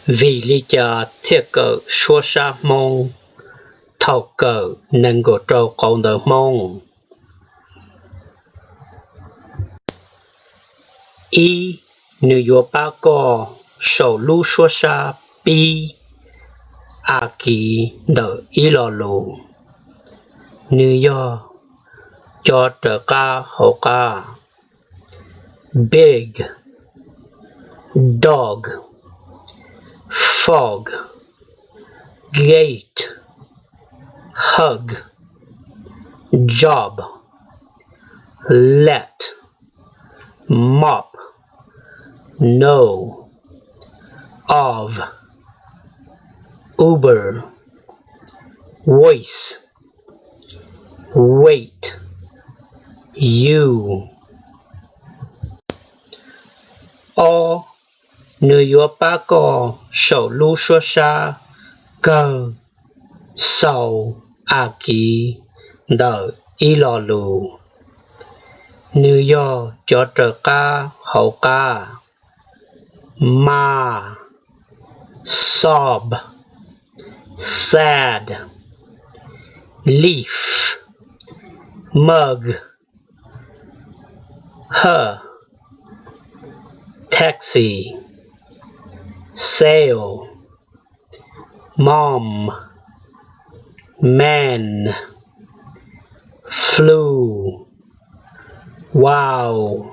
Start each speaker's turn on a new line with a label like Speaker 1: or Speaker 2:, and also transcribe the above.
Speaker 1: Vì lý do thiết cờ số sa mông, thầu cờ nâng gỗ trâu con đờ mông. Y nữ dô ba gò sổ lưu số sa bi, à kỳ đờ y lò lù. Nữ dô cho trở ca hổ ca. Big, dog, fog, gate, hug, job, let, mop, no, of, Uber, voice, wait, you. O nữ dô ba gò sổ lưu số sa cơ sầu à kỳ đờ y lò lù. Nữ dô cho trở ca hậu ca. Ma, sob, sad, leaf, mug, her, taxi, sail, mom, man, flu, wow.